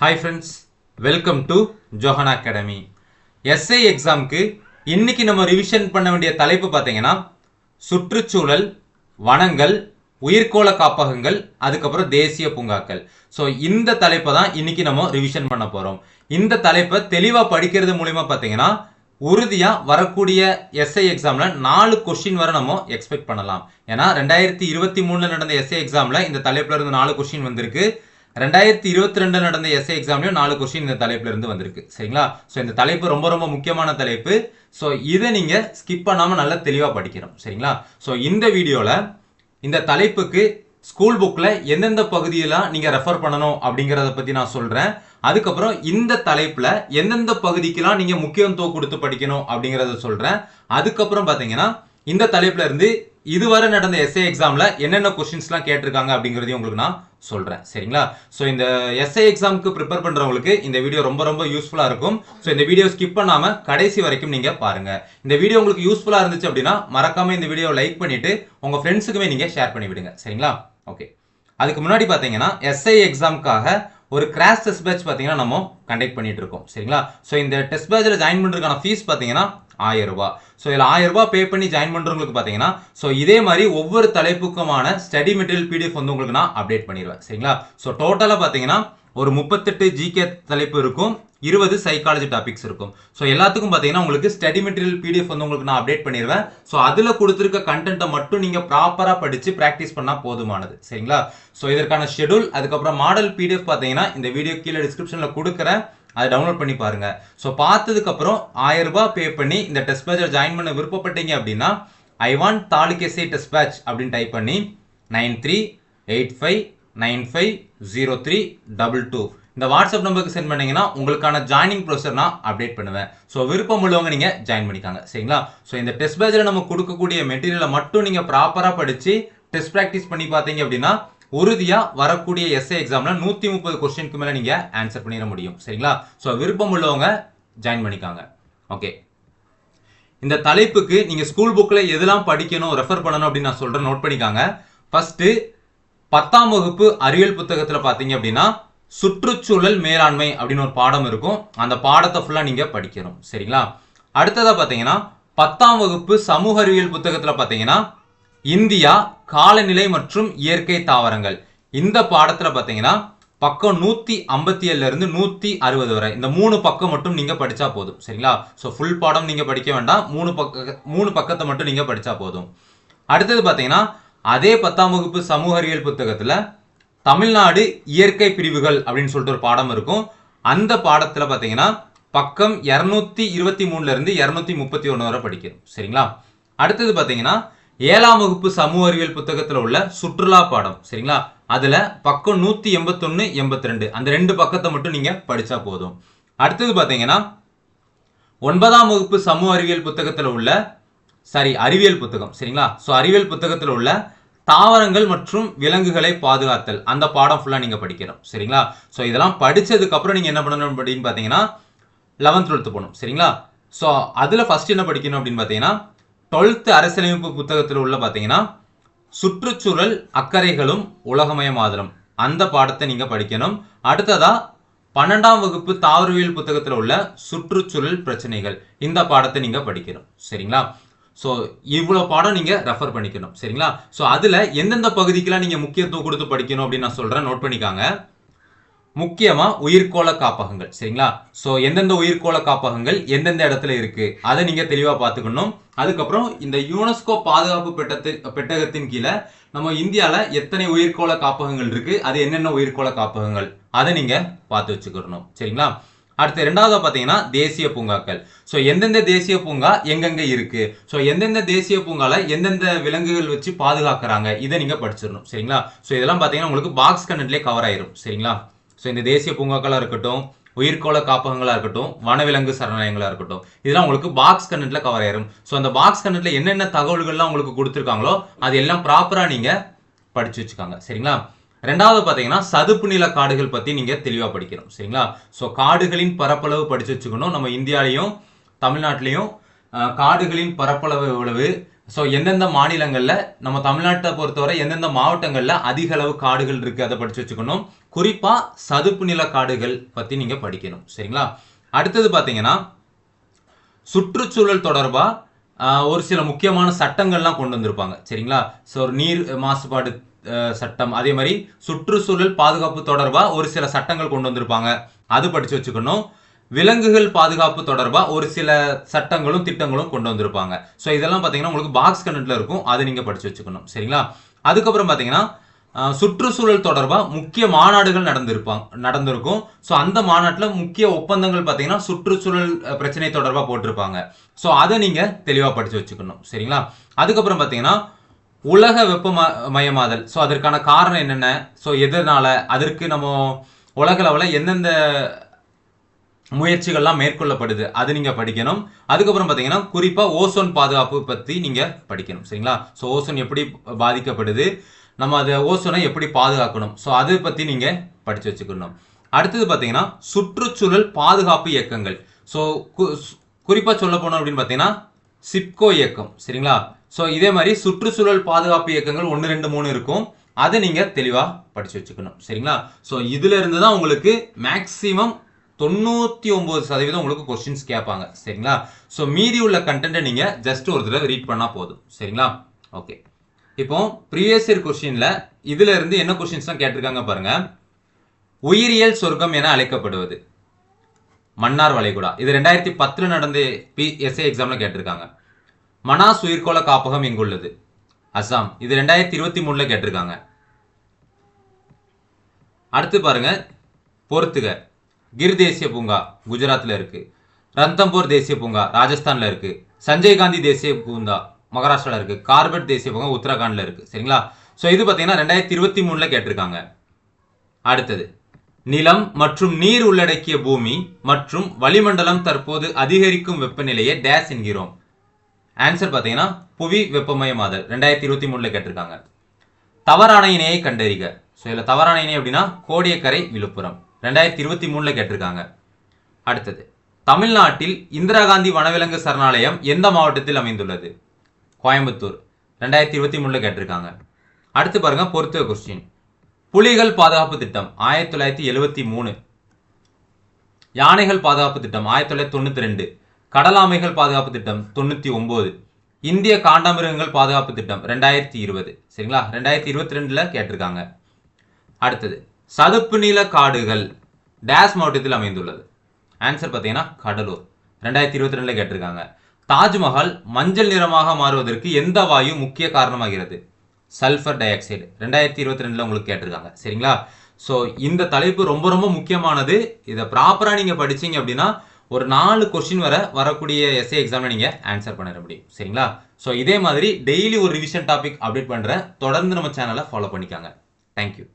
Hi friends, welcome to Johan Academy. SA எக்ஸாம்க்கு இன்னைக்கு நம்ம ரிவிஷன் பண்ண வேண்டிய தலைப்பு பார்த்தீங்கன்னா சுற்றுச்சூழல், வனங்கள், உயிர்கோள காப்பகங்கள், அதுக்கப்புறம் தேசிய பூங்காக்கள். ஸோ இந்த தலைப்பை தான் இன்னைக்கு நம்ம ரிவிஷன் பண்ண போறோம். இந்த தலைப்பை தெளிவா படிக்கிறது மூலியமா பார்த்தீங்கன்னா உறுதியா வரக்கூடிய எஸ்ஐ எக்ஸாம்ல 4 கொஸ்டின் வரை நம்ம எக்ஸ்பெக்ட் பண்ணலாம். ஏன்னா 2023 நடந்த எஸ்ஐ எக்ஸாம்ல இந்த தலைப்புல இருந்து 4 கொஸ்டின் வந்திருக்கு. 2022 நடந்த எஸ்ஏ எக்ஸாம்லயும் 4 கொஸ்டின் இந்த தலைப்புல இருந்து வந்திருக்கு. சரிங்களா? சோ இந்த தலைப்பு ரொம்ப முக்கியமான தலைப்பு. சோ இதை நீங்க ஸ்கிப் பண்ணாம நல்லா தெளிவா படிக்கணும். சரிங்களா? சோ இந்த வீடியோல இந்த தலைப்புக்கு ஸ்கூல் புக்ல எந்தெந்த பகுதியெல்லாம் நீங்க ரெஃபர் பண்ணணும் அப்படிங்கறத பத்தி நான் சொல்றேன். அதுக்கப்புறம் இந்த தலைப்புல எந்தெந்த பகுதிக்கெல்லாம் நீங்க முக்கியத்துவம் கொடுத்து படிக்கணும் அப்படிங்கறத சொல்றேன். அதுக்கப்புறம் பாத்தீங்கன்னா இந்த தலைப்புல இருந்து இதுவரை நடந்த எஸ்ஏ எக்ஸாம்ல என்னென்ன கொஸ்டின்ஸ்லாம் கேட்டிருக்காங்க அப்படிங்கறதையும் உங்களுக்கு நான் சொல்றேன். சரிங்களா? சோ இந்த எஸ்ஐ எக்ஸாம்க்கு ப்ரிப்பேர் பண்றவங்களுக்கு இந்த வீடியோ ரொம்ப யூஸ்ஃபுல்லா இருக்கும். சோ இந்த வீடியோ ஸ்கிப் பண்ணாம கடைசி வரைக்கும் நீங்க பாருங்க. இந்த வீடியோ உங்களுக்கு யூஸ்ஃபுல்லா இருந்துச்சு அப்படின்னா மறக்காம இந்த வீடியோ லைக் பண்ணிட்டு உங்க ஃப்ரெண்ட்ஸுக்குமே நீங்க ஷேர் பண்ணி விடுங்க. சரிங்களா? ஓகே. அதுக்கு முன்னாடி பாத்தீங்கன்னா எஸ்ஐ எக்ஸாம்க்காக ஒரு கிராஷ் டெஸ்ட் பேட்ச் பாத்தீங்கன்னா நம்ம கண்டக்ட் பண்ணிட்டு இருக்கோம். சரிங்களா? சோ இந்த டெஸ்ட் பேட்ச்ல ஜாயின் பண்றதுக்கான ஃபீஸ் பாத்தீங்கன்னா 1000 ரூபாய். ஸோ இதில் 1000 ரூபாய் பே பண்ணி ஜாயின் பண்ணுறவங்களுக்கு பார்த்தீங்கன்னா ஸோ இதே மாதிரி ஒவ்வொரு தலைப்புக்குமான ஸ்டடி மெட்டீரியல் பிடிஎஃப் வந்து உங்களுக்கு நான் அப்டேட் பண்ணிடுவேன். சரிங்களா? ஸோ டோட்டலாக பார்த்தீங்கன்னா ஒரு 38 ஜிகே தலைப்பு இருக்கும், 20 சைக்காலஜி டாபிக்ஸ் இருக்கும். ஸோ எல்லாத்துக்கும் பார்த்தீங்கன்னா உங்களுக்கு ஸ்டடி மெட்டீரியல் பிடிஎஃப் வந்து உங்களுக்கு நான் அப்டேட் பண்ணிடுவேன். ஸோ அதில் கொடுத்துருக்க கண்டென்ட்டை மட்டும் நீங்கள் ப்ராப்பராக படித்து ப்ராக்டிஸ் பண்ணால் போதுமானது. சரிங்களா? ஸோ இதற்கான ஷெடியூல் அதுக்கப்புறம் மாடல் பிடிஎஃப் பார்த்தீங்கன்னா இந்த வீடியோ கீழே டிஸ்கிரிப்ஷனில் கொடுக்குறேன். அதை டவுன்லோட் பண்ணி பாருங்க. ஸோ பார்த்ததுக்கு அப்புறம் 1000 ரூபாய் பே பண்ணி இந்த டெஸ்ட் பேட்சில் ஜாயின் பண்ண விருப்பப்பட்டீங்க அப்படின்னா I want taluk SI test batch அப்படின்னு டைப் பண்ணி 9385950322 இந்த வாட்ஸ்அப் நம்பருக்கு சென்ட் பண்ணீங்கன்னா உங்களுக்கான ஜாயினிங் ப்ரொசீஜர் நான் அப்டேட் பண்ணுவேன். ஸோ விருப்பம் உள்ளவங்க நீங்க ஜாயின் பண்ணிக்காங்க. சரிங்களா? ஸோ இந்த டெஸ்ட் பேட்சில் நம்ம கொடுக்கக்கூடிய மெட்டீரியலை மட்டும் நீங்க ப்ராப்பரா படிச்சு டெஸ்ட் ப்ராக்டிஸ் பண்ணி பார்த்தீங்க அப்படின்னா உறுதியா வரக்கூடிய எஸ்ஏ எக்ஸாம்ல 130 கொஸ்டினுக்கு மேல நீங்க ஆன்சர் பண்ணிட முடியும். சரிங்களா? சோ விருப்பம் உள்ளவங்க ஜாயின் பண்ணிக்காங்க. ஓகே. இந்த தலைப்புக்கு நீங்க ஸ்கூல் புக்ல எதெல்லாம் படிக்கணும் ரெஃபர் பண்ணணும் அப்படின்னு நான் சொல்றேன், நோட் பண்ணிக்காங்க. ஃபர்ஸ்ட் 10ஆம் வகுப்பு அறிவியல் புத்தகத்துல பாத்தீங்க அப்படின்னா சுற்றுச்சூழல் மேலாண்மை அப்படின்னு ஒரு பாடம் இருக்கும். அந்த பாடத்தை ஃபுல்லா நீங்க படிக்கணும். சரிங்களா? அடுத்ததா பாத்தீங்கன்னா 10ஆம் வகுப்பு சமூக அறிவியல் புத்தகத்துல பாத்தீங்கன்னா இந்தியா காலநிலை மற்றும் இயற்கை தாவரங்கள் இந்த பாடத்துல பாத்தீங்கன்னா பக்கம் 157 இருந்து 160 வரை இந்த 3 பக்கம் மட்டும் நீங்க படிச்சா போதும். சரிங்களா? சோ ஃபுல் பாடம் நீங்க படிக்க வேண்டாம், 3 பக்கத்தை மட்டும் நீங்க படிச்சா போதும். அடுத்தது பாத்தீங்கன்னா அதே 10ஆம் வகுப்பு சமூக அறிவியல் புத்தகத்துல தமிழ்நாடு இயற்கை பிரிவுகள் அப்படின்னு சொல்லிட்டு ஒரு பாடம் இருக்கும். அந்த பாடத்துல பாத்தீங்கன்னா பக்கம் 223 இருந்து 231 வரை படிக்கணும். சரிங்களா? அடுத்தது பாத்தீங்கன்னா 7ஆம் வகுப்பு சமூக அறிவியல் புத்தகத்துல உள்ள சுற்றுலா பாடம். சரிங்களா? அதுல பக்கம் 181 82 அந்த 2 பக்கத்தை மட்டும் நீங்க படிச்சா போதும். அடுத்தது பாத்தீங்கன்னா 9ஆம் வகுப்பு சமூக அறிவியல் புத்தகத்துல உள்ள அறிவியல் புத்தகம். சரிங்களா? சோ அறிவியல் புத்தகத்துல உள்ள தாவரங்கள் மற்றும் விலங்குகளை பாதுகாத்தல் அந்த பாடம் ஃபுல்லா நீங்க படிக்கணும். சரிங்களா? சோ இதெல்லாம் படிச்சதுக்கு அப்புறம் நீங்க என்ன பண்ணணும் அப்படின்னு பாத்தீங்கன்னா 11th 12th போகணும். சரிங்களா? சோ அதுல ஃபர்ஸ்ட் என்ன படிக்கணும் அப்படின்னு பாத்தீங்கன்னா 12th அரசியலமைப்பு புத்தகத்தில் உள்ள பாத்தீங்கன்னா சுற்றுச்சூழல் அக்கறைகளும் உலகமயமாதலும் அந்த பாடத்தை நீங்க படிக்கணும். அடுத்ததா 12ஆம் வகுப்பு தாவரவியல் புத்தகத்தில் உள்ள சுற்றுச்சூழல் பிரச்சனைகள் இந்த பாடத்தை நீங்க படிக்கணும். சரிங்களா? சோ இவ்வளவு பாடம் நீங்க ரெஃபர் பண்ணிக்கணும். சரிங்களா? சோ அதுல எந்தெந்த பகுதிக்கெல்லாம் நீங்க முக்கியத்துவம் கொடுத்து படிக்கணும் அப்படின்னு நான் சொல்றேன், நோட் பண்ணிக்காங்க. முக்கியமா உயிர்கோள காப்பகங்கள். சரிங்களா? சோ எந்தெந்த உயிர்கோள காப்பகங்கள் எந்தெந்த இடத்துல இருக்கு அதை நீங்க தெளிவா பாத்துக்கணும். அதுக்கப்புறம் இந்த யுனெஸ்கோ பாதுகாப்பு பெட்டகத்தின் கீழே நம்ம இந்தியால எத்தனை உயிர்கோள காப்பகங்கள் இருக்கு, அது என்னென்ன உயிர்கோள காப்பகங்கள் அதை நீங்க பார்த்து வச்சுக்கணும். சரிங்களா? அடுத்து 2வது பாத்தீங்கன்னா தேசிய பூங்காக்கள். சோ எந்தெந்த தேசிய பூங்கா எங்கெங்க இருக்கு, சோ எந்தெந்த தேசிய பூங்கால எந்தெந்த விலங்குகள் வச்சு பாதுகாக்கிறாங்க இதை நீங்க படிச்சிடணும். சரிங்களா? சோ இதெல்லாம் பாத்தீங்கன்னா உங்களுக்கு பாக்ஸ் கண்டென்ட்லயே கவர் ஆயிரும். சரிங்களா? ஸோ இந்த தேசிய பூங்காக்களா இருக்கட்டும், உயிர்கோள காப்பகங்களா இருக்கட்டும், வனவிலங்கு சரணாலயங்களா இருக்கட்டும், இதெல்லாம் உங்களுக்கு பாக்ஸ் கண்டென்ட்ல கவர் ஆயிரும். ஸோ அந்த பாக்ஸ் கண்டென்ட்ல என்னென்ன தகவல்கள்லாம் உங்களுக்கு கொடுத்துருக்காங்களோ அது எல்லாம் ப்ராப்பரா நீங்க படிச்சு வச்சுக்காங்க. சரிங்களா? 2வது பாத்தீங்கன்னா சதுப்பு நில காடுகள் பத்தி நீங்க தெளிவா படிக்கணும். சரிங்களா? ஸோ காடுகளின் பரப்பளவு படிச்சு வச்சுக்கணும். நம்ம இந்தியாலையும் தமிழ்நாட்டிலையும் காடுகளின் பரப்பளவு எவ்வளவு, ஸோ எந்தெந்த மாநிலங்கள்ல நம்ம தமிழ்நாட்டை பொறுத்தவரை எந்தெந்த மாவட்டங்கள்ல அதிக அளவு காடுகள் இருக்கு அதை படிச்சு வச்சுக்கணும். குறிப்பா சதுப்பு நில காடுகள் பத்தி நீங்க படிக்கணும். சரிங்களா? அடுத்தது பாத்தீங்கன்னா சுற்றுச்சூழல் தொடர்பா ஒரு சில முக்கியமான சட்டங்கள்லாம் கொண்டு வந்திருப்பாங்க. சரிங்களா? ஸோ நீர் மாசுபாடு சட்டம், அதே மாதிரி சுற்றுச்சூழல் பாதுகாப்பு தொடர்பா ஒரு சில சட்டங்கள் கொண்டு வந்திருப்பாங்க. அது படிச்சு வச்சுக்கணும். விலங்குகள் பாதுகாப்பு தொடர்பா ஒரு சில சட்டங்களும் திட்டங்களும் கொண்டு வந்திருப்பாங்க. ஸோ இதெல்லாம் பார்த்தீங்கன்னா உங்களுக்கு பாக்ஸ் கண்டென்ட்ல இருக்கும். அதை நீங்க படிச்சு வச்சுக்கணும். சரிங்களா? அதுக்கப்புறம் பார்த்தீங்கன்னா சுற்றுச்சூழல் தொடர்பா முக்கிய மாநாடுகள் நடந்திருக்கும். ஸோ அந்த மாநாட்டில் முக்கிய ஒப்பந்தங்கள் பார்த்தீங்கன்னா சுற்றுச்சூழல் பிரச்சனை தொடர்பா போட்டிருப்பாங்க. ஸோ அதை நீங்க தெளிவா படிச்சு வச்சுக்கணும். சரிங்களா? அதுக்கப்புறம் பார்த்தீங்கன்னா உலக வெப்பமயமாதல். ஸோ அதற்கான காரணம் என்னென்ன, ஸோ எதனால, அதற்கு நம்ம உலக லெவலில் எந்தெந்த முயற்சிகள்லாம் மேற்கொள்ளப்படுது அது நீங்க படிக்கணும். அதுக்கப்புறம் பார்த்தீங்கன்னா குறிப்பா ஓசோன் பாதுகாப்பு பத்தி நீங்க படிக்கணும். சரிங்களா? ஸோ ஓசோன் எப்படி பாதிக்கப்படுது, நம்ம அதை ஓசோனை எப்படி பாதுகாக்கணும், ஸோ அதை பத்தி நீங்க படிச்சு வச்சுக்கணும். அடுத்தது பார்த்தீங்கன்னா சுற்றுச்சூழல் பாதுகாப்பு இயக்கங்கள். ஸோ குறிப்பா சொல்ல போனோம் அப்படின்னு பார்த்தீங்கன்னா சிப்கோ இயக்கம். சரிங்களா? ஸோ இதே மாதிரி சுற்றுச்சூழல் பாதுகாப்பு இயக்கங்கள் 1, 2, 3 இருக்கும். அதை நீங்க தெளிவா படிச்சு வச்சுக்கணும். சரிங்களா? ஸோ இதுல இருந்து தான் உங்களுக்கு மேக்சிமம் 99% உங்களுக்கு கொஸ்டின்ஸ் கேட்பாங்க. சரிங்களா? ஸோ மீதி உள்ள கண்டென்ட்டை நீங்க ஜஸ்ட் ஒரு தடவை ரீட் பண்ணா போதும். சரிங்களா? ஓகே. இப்போ ப்ரீவியஸ் இயர் கொஸ்டின்ல இதுல இருந்து என்ன கொஸ்டின்ஸ்லாம் கேட்டிருக்காங்க பாருங்க. உயிரியல் சொர்க்கம் என அழைக்கப்படுவது மன்னார் வளைகுடா. இது 2010 நடந்த எஸ்ஏ எக்ஸாம்ல கேட்டிருக்காங்க. மனாஸ் உயிர்கோள காப்பகம் எங்குள்ளது? அசாம். இது 2023 கேட்டிருக்காங்க. அடுத்து பாருங்க பொறுத்துக. கிர் தேசிய பூங்கா குஜராத்ல இருக்கு. ரந்தம்பூர் தேசிய பூங்கா ராஜஸ்தான்ல இருக்கு. சஞ்சய் காந்தி தேசிய பூங்கா மகாராஷ்டிரால இருக்கு. கார்பெட் தேசிய பூங்கா உத்தரகாண்ட்ல இருக்கு. சரிங்களா? ஸோ இது பார்த்தீங்கன்னா 2023 கேட்டிருக்காங்க. அடுத்தது நிலம் மற்றும் நீர் உள்ளடக்கிய பூமி மற்றும் வளிமண்டலம் தற்போது அதிகரிக்கும் வெப்பநிலையை டேஸ் என்கிறோம். ஆன்சர் பார்த்தீங்கன்னா புவி வெப்பமயமாதல் 2023 கேட்டிருக்காங்க. தவறான இணையை கண்டறிக. ஸோ இதில் தவறான இணை அப்படின்னா கோடியக்கரை விழுப்புரம் 2023 கேட்டிருக்காங்க. அடுத்தது தமிழ்நாட்டில் இந்திரா காந்தி வனவிலங்கு சரணாலயம் எந்த மாவட்டத்தில் அமைந்துள்ளது? கோயம்புத்தூர் 2023 கேட்டிருக்காங்க. அடுத்து பாருங்க பொறுத்துக கொஸ்டின். புலிகள் பாதுகாப்பு திட்டம் 1973, யானைகள் பாதுகாப்பு திட்டம் 1992, கடலாமைகள் பாதுகாப்பு திட்டம் 99, இந்திய காண்டாமிருகங்கள் பாதுகாப்பு திட்டம் 2020. சரிங்களா? 2022 கேட்டிருக்காங்க. அடுத்தது சதுப்பு நில காடுகள் டேஸ் மாவட்டத்தில் அமைந்துள்ளது. ஆன்சர் பார்த்தீங்கன்னா கடலூர் 2022 கேட்டிருக்காங்க. தாஜ்மஹால் மஞ்சள் நிறமாக மாறுவதற்கு எந்த வாயு முக்கிய காரணமாகிறது? சல்ஃபர் டை ஆக்சைடு 2022 உங்களுக்கு கேட்டிருக்காங்க. சரிங்களா? ஸோ இந்த தலைப்பு ரொம்ப ரொம்ப முக்கியமானது. இதை ப்ராப்பராக நீங்கள் படிச்சீங்க அப்படின்னா ஒரு 4 கொஸ்டின் வரக்கூடிய எஸ்ஏ எக்ஸாம்ல நீங்கள் ஆன்சர் பண்ண முடியும். சரிங்களா? ஸோ இதே மாதிரி டெய்லி ஒரு ரிவிஷன் டாபிக் அப்டேட் பண்ணுறேன். தொடர்ந்து நம்ம சேனலை ஃபாலோ பண்ணிக்காங்க. தேங்க்யூ.